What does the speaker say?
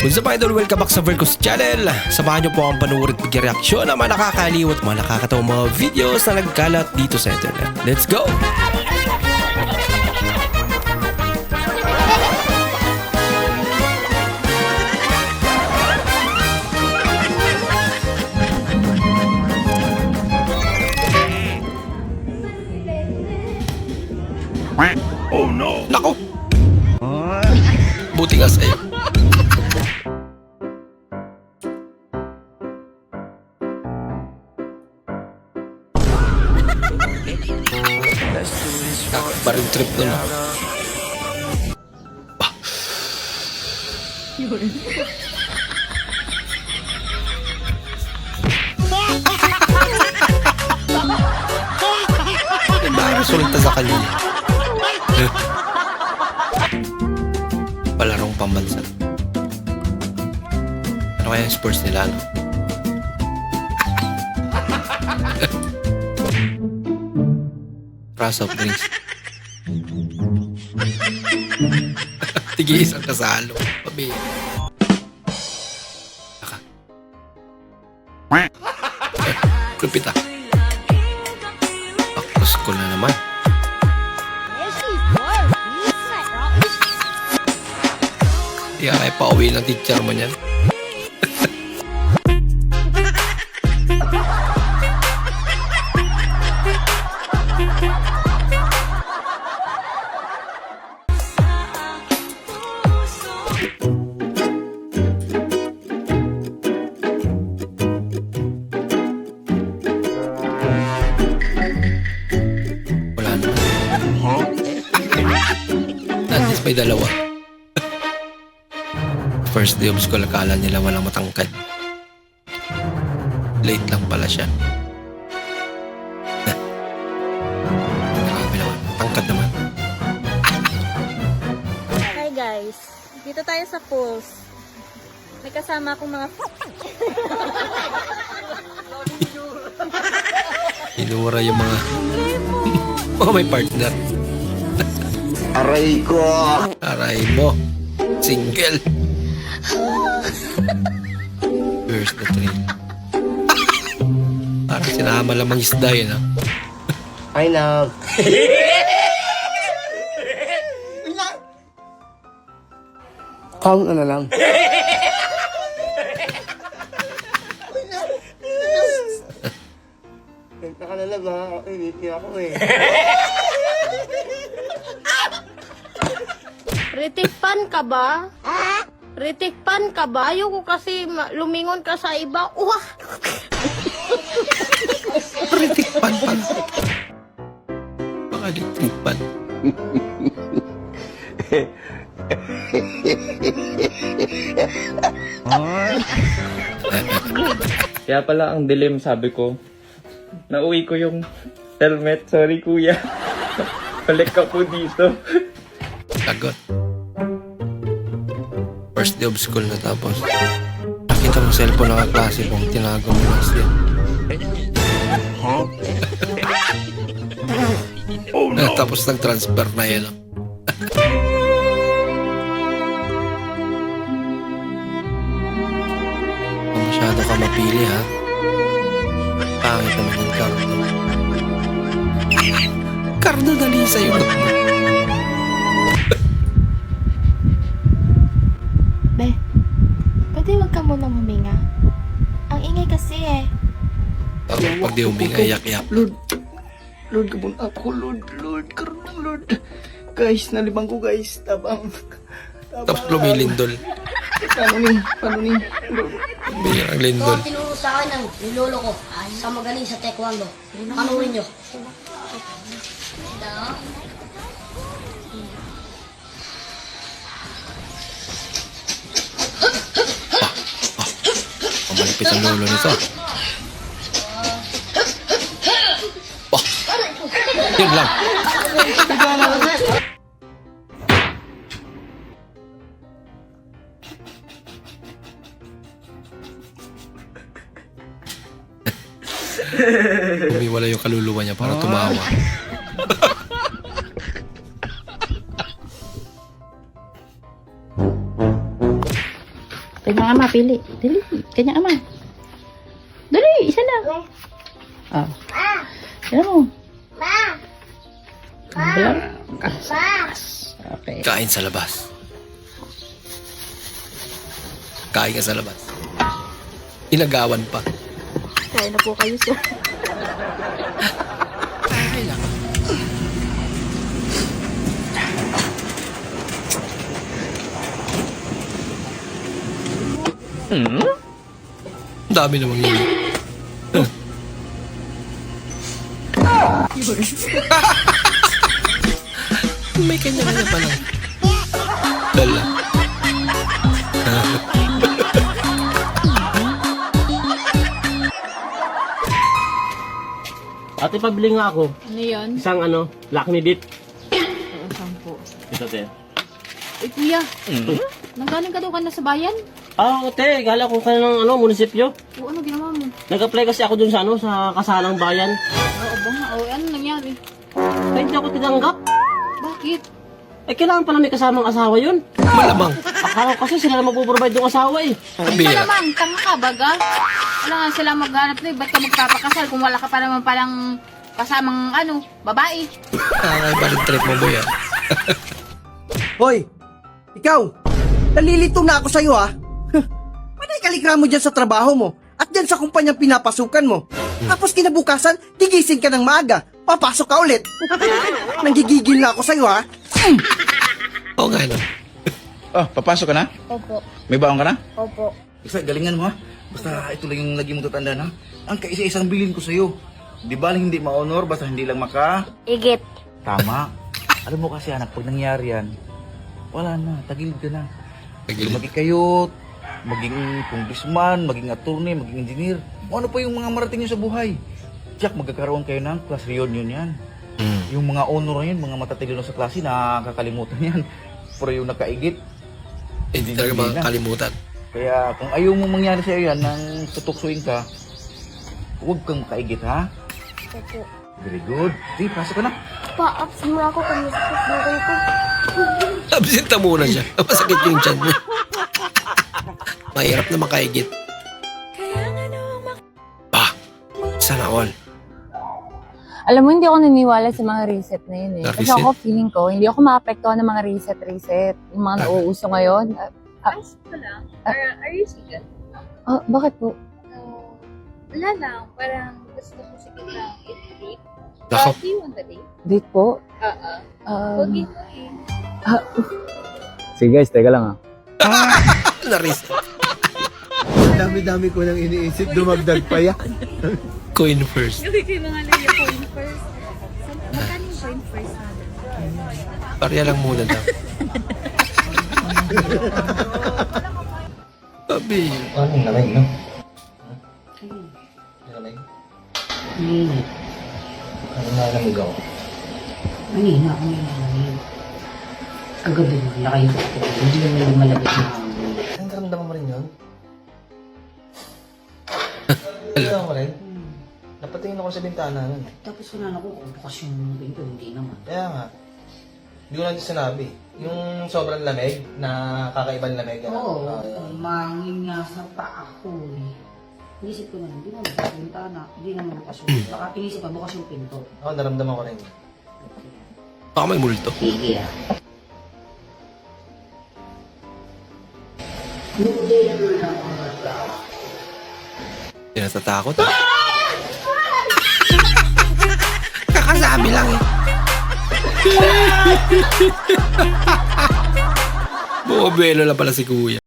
What's up idol? Welcome back sa Vercos Channel. Samahan niyo po ang panuorin at reaksyon ng mga nakakaliw at mga nakakatawang mga videos na nagkalat dito sa internet. Let's go! Oh no! Nako! Buti nga sa'yo. Parang trip nun ah. Bakit resulta sa kanya? Palarong pambansa. Ano kaya yung sports nila, no? Ras of drinks. Tigis ang kasalo. Pabi. Naka. Lupit ah. Baktos ko na naman. Di ka kaya pauwi ng teacher mo niyan. Wala naman. At least may dalawa. First day of school, akala nila walang matangkad. Late lang pala siya. Grabe naman, tangkad naman. Hi guys, dito tayo sa pools. May kasama akong mga Inura yung mga may partner. Aray ko! Aray mo, single. Where's the train? Parang sinama lamang isda yun, ha? Ay na! Count na lang. Ganda ka na ba? Hindi ako eh. Ritikpan ka ba? Ritikpan ka ba? Ayoko kasi lumingon ka sa iba. Uwah! Ritikpan pala. Baka ritikpan. Kaya pala ang dilim, sabi ko. Nauwi ko yung helmet. Sorry kuya. Balik ka po dito. Sagot. First day of school na tapos. Nakita mo cellphone ng kaklase kong tinago mo last year. Oh no! Tapos nag-transfer na yun. Masyado ka mapili, ha? Pangit naman yung Cardo. Cardo, dali sa'yo. Be, pwede wag ka muna huminga. Ang ingay kasi eh. Pag di huminga, iyak-iyak. Lord, kabun ako. Lord, karoon ng Lord. Guys, nalibang ko guys. Tabang. Tapos lumilindol. Paano ni? Lord. Bigyan ang lindol. Tinuro sa akin ng nilolo ko sa magaling sa taekwondo. Panurin nyo. Malipit ang lolo nito. Wah! Yun lang. Umiwala yung kaluluwa niya para tumawa. Kanyang ama, pili. Dali, kanyang ama. Dali, isa na. Ah. Yan mo. Okay. Kain sa labas. Kain ka sa labas. Inagawan pa. Kaya na po kayo, sir. Ang dami namang yun. May kanya-kanya pa lang. Dala. Ate, pabili nga ako. Ano yun? Isang Lakme Dip. Oo, 10. Ito, te. Eh, kuya. Nanggaling ka daw ka na sa bayan? Ah, ate, gala ko ka ng munisipyo. O, ano ginawa mo? Nag-apply kasi ako dun sa sa kasalang bayan. Oo ba? O, ano nangyari? Ay, hindi ako tinanggap. Bakit? Eh, kailangan pala may kasamang asawa yun. Malamang. Akala ko kasi sila na magpo-provide ng asawa eh. Kabira. Malamang, tanga ka, baga? Wala nga sila maghanap na eh. Ba't ka magpapakasal kung wala ka pa naman palang kasamang, babae? Ay, balik trip mo, boy, ah. Hoy, ikaw, nalilito na ako sa'yo ha. Panay kalikra mo dyan sa trabaho mo at dyan sa kumpanyang pinapasukan mo. Tapos kinabukasan, gigising ka ng maaga, papasok ka ulit. Nanggigigil na ako sa'yo ha. Oo nga, no? Oh, papasok ka na? Opo. May baon ka na? Opo. Isa, galingan mo ha. Basta ito lang yung lagi mong tatandaan ha. Ang kaisa-isang bilin ko sa'yo. Di ba hindi ma-honor basta hindi lang Igit. Tama. Alam mo kasi anak, pag nangyari yan, wala na, tagilid ka na. Tagilid. Maging kayo, maging congressman, maging attorney, maging engineer. O ano pa yung mga marating nyo sa buhay. Jack, magkakaroon kayo ng class reunion yan. Yung mga honor yan, mga matatalino sa klase, nakakalimutan yan. Pero yung nakaigit, Hindi talaga makakalimutan. kaya kung ayaw mo mangyari sa'yo yan, nang tutuksuin ka, huwag kang makaigit ha. Opo. Very good. Sige, pasok ka na. Pa, abs mo ako kung masakit buhay ko. Absenta muna siya. Masakit yung tiyan niya. Mahirap na makaigit. Pa! Sana all. Alam mo, hindi ako naniniwala sa mga reset na yun eh. Na Kasi reset? ako, feeling ko, hindi ako maapektuhan ng mga reset. Yung mga nauuso ngayon. Ask ko lang. Are you single? Bakit po? Wala lang. Parang gusto ko sige lang i-date. Nako. Do you want a date? Date po? Huwagin. Sige guys, teka lang Naris. Dami-dami ko nang iniisip, dumagdag pa yan. Coin first. Gawin ko yung mga lang yung coin first. Magkano yung coin first natin? Parya lang muna daw. Sabi. Anong lamig, no? Lamig. Ano nalamig ako? Kanina ako may lamig. Kagabi na, nakayupo ko. Hindi naman malapit na hangin. Ang karamdaman mo rin yun? Alam mo rin? Napatingin ako sa bintana nun. Tapos wala na ko kung bukas yung pinto, hindi naman. Kaya nga. Hindi ko lang sinabi. Yung sobrang lamig, na kakaibang lamig. Oo, yun. mangin nga sa paa ko eh. Inisip ko na, hindi naman bukas yung bintana, hindi naman bukas yung baka inisip pa bukas yung pinto. Ako, naramdaman ko rin. Baka may multo. Sige ah. Hindi natatakot. Kakasabi lang eh. Bumabelo lang pala si kuya.